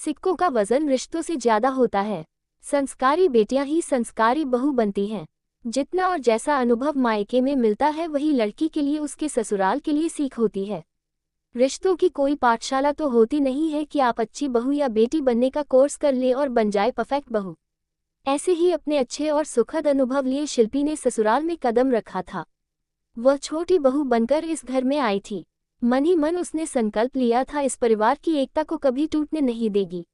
सिक्कों का वजन रिश्तों से ज्यादा होता है। संस्कारी बेटियां ही संस्कारी बहू बनती हैं। जितना और जैसा अनुभव मायके में मिलता है वही लड़की के लिए उसके ससुराल के लिए सीख होती है। रिश्तों की कोई पाठशाला तो होती नहीं है कि आप अच्छी बहू या बेटी बनने का कोर्स कर ले और बन जाए परफेक्ट बहू। ऐसे ही अपने अच्छे और सुखद अनुभव लिए शिल्पी ने ससुराल में कदम रखा था। वह छोटी बहू बनकर इस घर में आई थी। मन ही मन उसने संकल्प लिया था इस परिवार की एकता को कभी टूटने नहीं देगी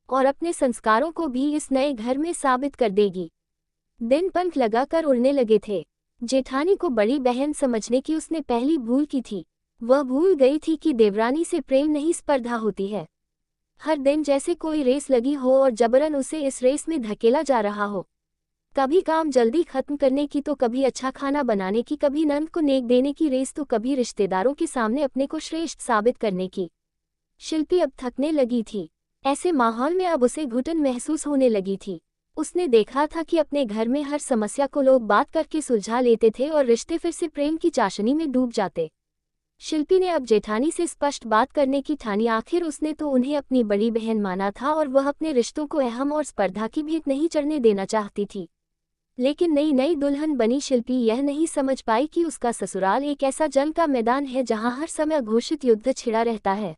और अपने संस्कारों को भी इस नए घर में साबित कर देगी। दिन पंख लगाकर उड़ने लगे थे। जेठानी को बड़ी बहन समझने की उसने पहली भूल की थी। वह भूल गई थी कि देवरानी से प्रेम नहीं स्पर्धा होती है। हर दिन जैसे कोई रेस लगी हो और जबरन उसे इस रेस में धकेला जा रहा हो। कभी काम जल्दी खत्म करने की तो कभी अच्छा खाना बनाने की, कभी नंद को नेक देने की रेस तो कभी रिश्तेदारों के सामने अपने को श्रेष्ठ साबित करने की। शिल्पी अब थकने लगी थी। ऐसे माहौल में अब उसे घुटन महसूस होने लगी थी। उसने देखा था कि अपने घर में हर समस्या को लोग बात करके सुलझा लेते थे और रिश्ते फिर से प्रेम की चाशनी में डूब जाते। शिल्पी ने अब जेठानी से स्पष्ट बात करने की ठानी। आखिर उसने तो उन्हें अपनी बड़ी बहन माना था और वह अपने रिश्तों को अहम और स्पर्धा की भीख नहीं चढ़ने देना चाहती थी। लेकिन नई नई दुल्हन बनी शिल्पी यह नहीं समझ पाई कि उसका ससुराल एक ऐसा जंग का मैदान है जहां हर समय घोषित युद्ध छिड़ा रहता है।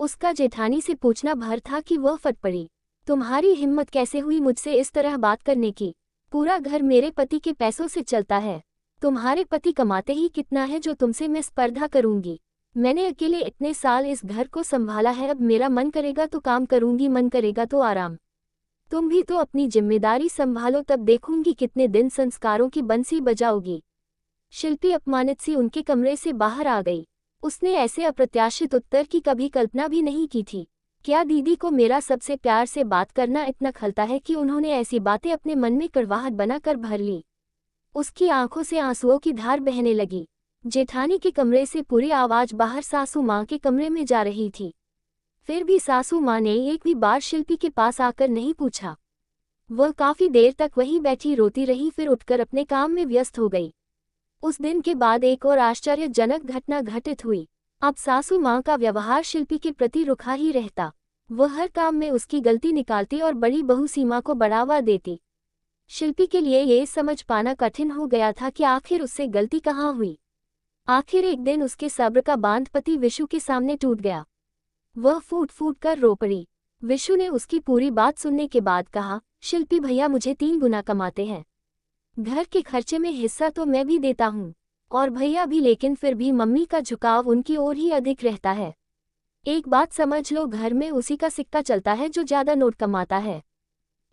उसका जेठानी से पूछना भर था कि वह फट पड़ी। तुम्हारी हिम्मत कैसे हुई मुझसे इस तरह बात करने की? पूरा घर मेरे पति के पैसों से चलता है। तुम्हारे पति कमाते ही कितना है जो तुमसे मैं स्पर्धा करूंगी? मैंने अकेले इतने साल इस घर को संभाला है, अब मेरा मन करेगा तो काम करूंगी, मन करेगा तो आराम। तुम भी तो अपनी जिम्मेदारी संभालो, तब देखूंगी कितने दिन संस्कारों की बंसी बजाओगी। शिल्पी अपमानित सी उनके कमरे से बाहर आ गई। उसने ऐसे अप्रत्याशित उत्तर की कभी कल्पना भी नहीं की थी। क्या दीदी को मेरा सबसे प्यार से बात करना इतना खलता है कि उन्होंने ऐसी बातें अपने मन में कड़वाहट बनाकर भर ली? उसकी आंखों से आंसुओं की धार बहने लगी। जेठानी के कमरे से पूरी आवाज बाहर सासू माँ के कमरे में जा रही थी। फिर भी सासू माँ ने एक भी बार शिल्पी के पास आकर नहीं पूछा। वह काफी देर तक वहीं बैठी रोती रही, फिर उठकर अपने काम में व्यस्त हो गई। उस दिन के बाद एक और आश्चर्यजनक घटना घटित हुई। अब सासू माँ का व्यवहार शिल्पी के प्रति रुखा ही रहता। वह हर काम में उसकी गलती निकालती और बड़ी बहू सीमा को बढ़ावा देती। शिल्पी के लिए ये समझ पाना कठिन हो गया था कि आखिर उससे गलती कहाँ हुई। आखिर एक दिन उसके सब्र का बांध पति विशु के सामने टूट गया। वह फूट फूट कर रो पड़ी। विशु ने उसकी पूरी बात सुनने के बाद कहा, शिल्पी भैया मुझे 3 गुना कमाते हैं। घर के खर्चे में हिस्सा तो मैं भी देता हूँ और भैया भी, लेकिन फिर भी मम्मी का झुकाव उनकी ओर ही अधिक रहता है। एक बात समझ लो, घर में उसी का सिक्का चलता है जो ज्यादा नोट कमाता है।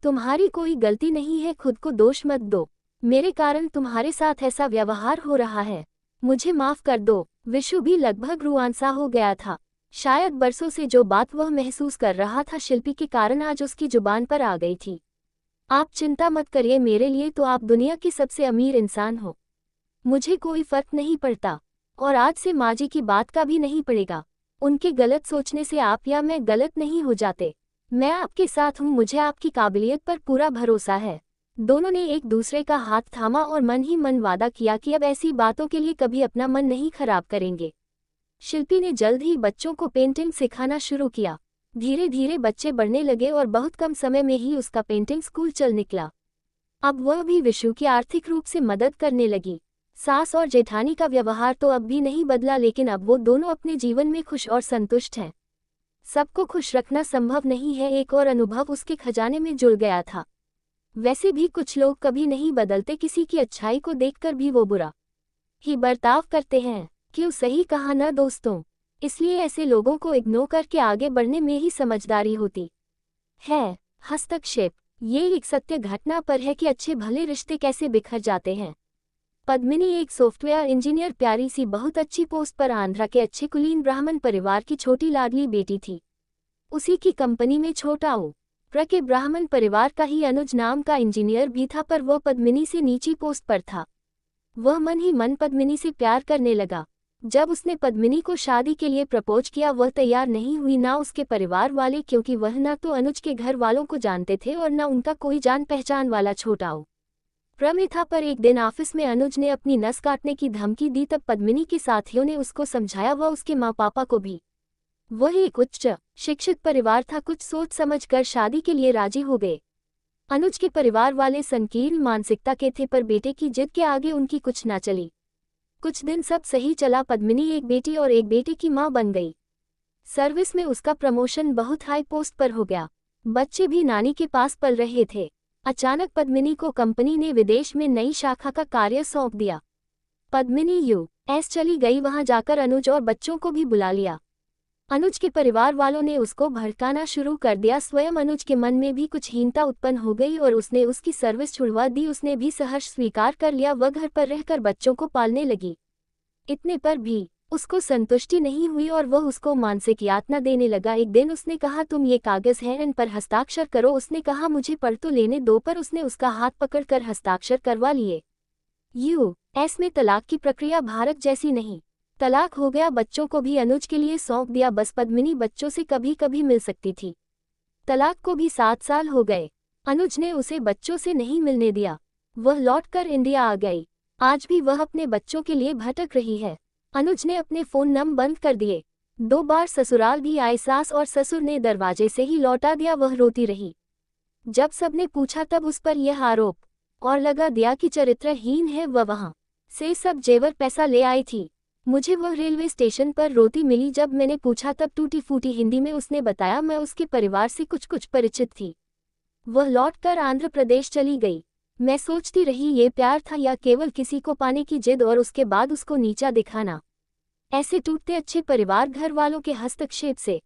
तुम्हारी कोई गलती नहीं है, खुद को दोष मत दो। मेरे कारण तुम्हारे साथ ऐसा व्यवहार हो रहा है, मुझे माफ कर दो। विशु भी लगभग रुआंसा हो गया था। शायद बरसों से जो बात वह महसूस कर रहा था शिल्पी के कारण आज उसकी जुबान पर आ गई थी। आप चिंता मत करिए, मेरे लिए तो आप दुनिया की सबसे अमीर इंसान हो। मुझे कोई फर्क नहीं पड़ता और आज से माँ जी की बात का भी नहीं पड़ेगा। उनके गलत सोचने से आप या मैं गलत नहीं हो जाते। मैं आपके साथ हूँ, मुझे आपकी काबिलियत पर पूरा भरोसा है। दोनों ने एक दूसरे का हाथ थामा और मन ही मन वादा किया कि अब ऐसी बातों के लिए कभी अपना मन नहीं खराब करेंगे। शिल्पी ने जल्द ही बच्चों को पेंटिंग सिखाना शुरू किया। धीरे धीरे बच्चे बढ़ने लगे और बहुत कम समय में ही उसका पेंटिंग स्कूल चल निकला। अब वह भी विशु की आर्थिक रूप से मदद करने लगी। सास और जेठानी का व्यवहार तो अब भी नहीं बदला, लेकिन अब वो दोनों अपने जीवन में खुश और संतुष्ट हैं। सबको खुश रखना संभव नहीं है, एक और अनुभव उसके खजाने में जुड़ गया था। वैसे भी कुछ लोग कभी नहीं बदलते, किसी की अच्छाई को देखकर भी वो बुरा ही बर्ताव करते हैं। क्यों, सही कहा ना दोस्तों? इसलिए ऐसे लोगों को इग्नोर करके आगे बढ़ने में ही समझदारी होती है। हस्तक्षेप। ये एक सत्य घटना पर है कि अच्छे भले रिश्ते कैसे बिखर जाते हैं। पद्मिनी एक सॉफ्टवेयर इंजीनियर, प्यारी सी बहुत अच्छी पोस्ट पर आंध्रा के अच्छे कुलीन ब्राह्मण परिवार की छोटी लाडली बेटी थी। उसी की कंपनी में छोटा प्र के ब्राह्मण परिवार का ही अनुज नाम का इंजीनियर भी था, पर वह पद्मिनी से नीची पोस्ट पर था। वह मन ही मन पद्मिनी से प्यार करने लगा। जब उसने पद्मिनी को शादी के लिए प्रपोज किया, वह तैयार नहीं हुई, ना उसके परिवार वाले, क्योंकि वह ना तो अनुज के घर वालों को जानते थे और ना उनका कोई जान पहचान वाला छोटा प्र में था। पर एक दिन ऑफिस में अनुज ने अपनी नस काटने की धमकी दी, तब पद्मिनी के साथियों ने उसको समझाया, वह उसके माँ पापा को भी। वह एक उच्च शिक्षित परिवार था, कुछ सोच समझकर शादी के लिए राजी हो गए। अनुज के परिवार वाले संकीर्ण मानसिकता के थे, पर बेटे की जिद के आगे उनकी कुछ ना चली। कुछ दिन सब सही चला। पद्मिनी एक बेटी और एक बेटे की मां बन गई। सर्विस में उसका प्रमोशन बहुत हाई पोस्ट पर हो गया। बच्चे भी नानी के पास पल रहे थे। अचानक पद्मिनी को कंपनी ने विदेश में नई शाखा का कार्य सौंप दिया। पद्मिनी यूएस चली गई। वहां जाकर अनुज और बच्चों को भी बुला लिया। अनुज के परिवार वालों ने उसको भड़काना शुरू कर दिया। स्वयं अनुज के मन में भी कुछ हीनता उत्पन्न हो गई और उसने उसकी सर्विस छुड़वा दी। उसने भी सहर्ष स्वीकार कर लिया। वह घर पर रहकर बच्चों को पालने लगी। इतने पर भी उसको संतुष्टि नहीं हुई और वह उसको मानसिक यातना देने लगा। एक दिन उसने कहा, तुम ये कागज हैं, इन पर हस्ताक्षर करो। उसने कहा, मुझे पढ़ तो लेने दो, पर उसने उसका हाथ पकड़कर हस्ताक्षर करवा लिए। यूएस में तलाक की प्रक्रिया भारत जैसी नहीं। तलाक हो गया। बच्चों को भी अनुज के लिए सौंप दिया। बस पद्मिनी बच्चों से कभी कभी मिल सकती थी। तलाक को भी 7 साल हो गए। अनुज ने उसे बच्चों से नहीं मिलने दिया। वह लौटकर इंडिया आ गई। आज भी वह अपने बच्चों के लिए भटक रही है। अनुज ने अपने फोन नंबर बंद कर दिए। 2 बार ससुराल भी आए। सास और ससुर ने दरवाजे से ही लौटा दिया। वह रोती रही। जब सबने पूछा तब उस पर यह आरोप और लगा दिया कि चरित्रहीन है। वह वहां से सब जेवर पैसा ले आई थी। मुझे वह रेलवे स्टेशन पर रोती मिली। जब मैंने पूछा तब टूटी फूटी हिंदी में उसने बताया, मैं उसके परिवार से कुछ कुछ परिचित थी। वह लौटकर आंध्र प्रदेश चली गई। मैं सोचती रही, ये प्यार था या केवल किसी को पाने की जिद और उसके बाद उसको नीचा दिखाना। ऐसे टूटते अच्छे परिवार घर वालों के हस्तक्षेप से